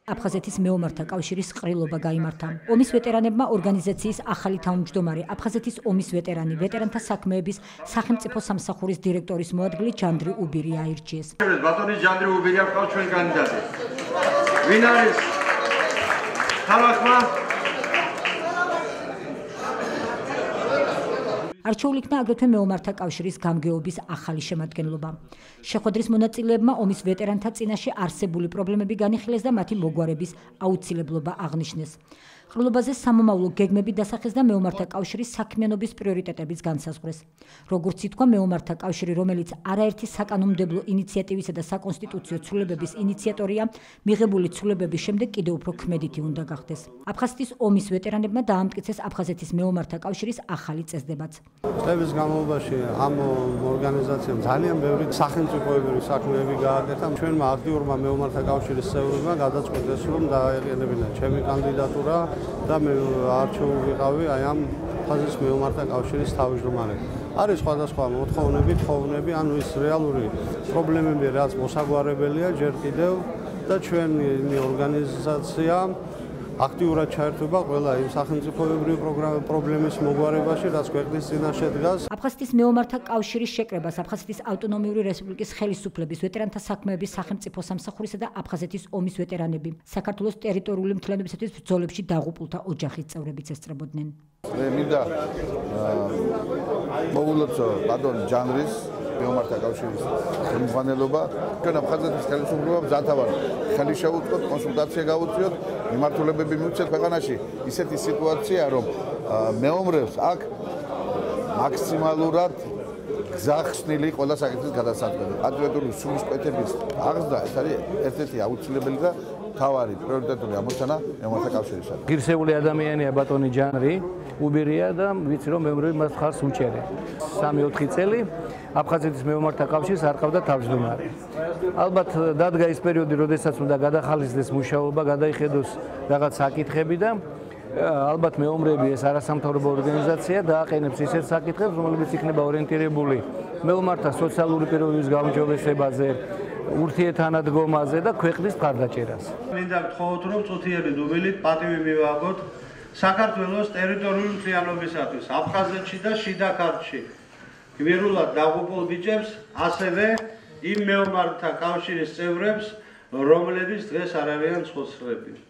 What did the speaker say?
აფხაზეთის მეომართა კავშირის ყრილობა გაიმართა. ომის ვეტერანებმა ორგანიზაციის ახალი თავმჯდომარე, აფხაზეთის ომის ვეტერანი, ვეტერანთა საქმეების სახელმწიფო სამსახურის დირექტორის მოადგილე ჯანდრი უბირი აირჩიეს. ბატონი ჯანდრი უბირი აქვს ჩვენ კანდიდატი. ვინ არის? ხალხმა არჩეულ იქნა აგრეთვე მეომართა კავშირის გამგეობის ახალი შემადგენლობა. შეხვედრის მონაწილეებმა ომის ვეტერანთა წინაშე არსებული პრობლემები განიხილეს და მათი მოგვარების აუცილებლობა აღნიშნეს. ყრილობაზე სამომავლო გეგმები დასახეს და მეომართა კავშირის საქმიანობის პრიორიტეტებიც განსაზღვრეს. როგორც ითქვა, მეომართა კავშირი, რომელიც არაერთი საკანონმდებლო ინიციატივისა და საკონსტიტუციო ცვლილებების ინიციატორია, მიღებული ცვლილებების შემდეგ კიდევ უფრო ქმედითი უნდა გახდეს. აფხაზეთის ომის ვეტერანებმა დაამტკიცეს აფხაზეთის მეომართა კავშირის ახალი წესდებაც. წლების განმავლობაში ამ ორგანიზაციამ ძალიან ბევრი სახელმწიფოებრივი საქმეები გააკეთა. ჩვენმა აქტიურმა მეომართა კავშირის წევრებმა გადაწყვიტეს, რომ დაეყენებინათ ჩემი კანდიდატურა და მე არჩეულ ვიყავი აი ამ აფხაზეთის მეომართა კავშირის თავმჯდომარედ. არის სხვადასხვა მოთხოვნები, თხოვნები, ანუ ის რეალური პრობლემები, რაც მოსაგვარებელია ჯერ კიდევ და ჩვენი ორგანიზაცია აქტიურად ჩაერთვება ყველა იმ სახელმწიფოებრივი პრობლემის მოგვარებაში, რაც ქვეყნის წინაშე დგას. აფხაზეთის მეომართა კავშირის შეკრებას აფხაზეთის ავტონომიური რესპუბლიკის ხელისუფლების, ვეტერანთა საქმეების სახელმწიფო სამსახურისა და აფხაზეთის ომის ვეტერანები, საქართველოს ტერიტორიული მთლიანობისათვის ბრძოლებში დაღუპულთა ოჯახის წევრებიც ესწრებოდნენ. მე მინდა მოვულოცო ბატონ ჯანდრის მეომართა კავშირის ხელმძღვანელობა, ჩვენ აფხაზეთის ხელისუფლებამ ზათავარ ხელი შეუწყოთ, კონსულტაცია გავუწიოთ, მიმართულებები მივცეთ ქვეყანაში. ისეთი სიტუაცია, რომ მეომრებს აქ მაქსიმალურად გზახსნილი ყველა საკითხის გადასაწყვეტი. პატრიოტული სულისკვეთების აღზრდა ეს არის ერთ-ერთი აუცილებელი და თავარი პრიორიტეტული ამოცანა მეომართა კავშირისა. ღირსეული ადამიანია ბატონი ჯანდრი უბირია და ვიცი რომ მეომრები მას ხარს უჭერენ. 3-4 წელი აფხაზეთის მეომართა კავშირს არ ყავდა თავმჯდომარე. ალბათ დადგა ის პერიოდი, როდესაც უნდა გადახალისდეს მუშაობა, გადაიხედოს რაღაც საკითხები და ალბათ მეომრები ეს არასამთავრობო ორგანიზაცია დააყენებს ისეთ საკითხებს, რომლებიც იქნება ორიენტირებული მეომართა სოციალური პირობების გაუმჯობესებაზე, ურთიერთთანადგომაზე და ქვეყნის მხარდაჭერას. მინდა გთხოვოთ, რომ წუთიერი დუბლით პატივი მივაღოთ საქართველოს ტერიტორიული მთლიანობისათვის, აფხაზეთში და შიდა ქართლში. გმირულად დაღუპულ ბიჭებს, ასევე იმ მეომართა კავშირის წევრებს, რომლებიც დღეს არ არიან ცოცხლები.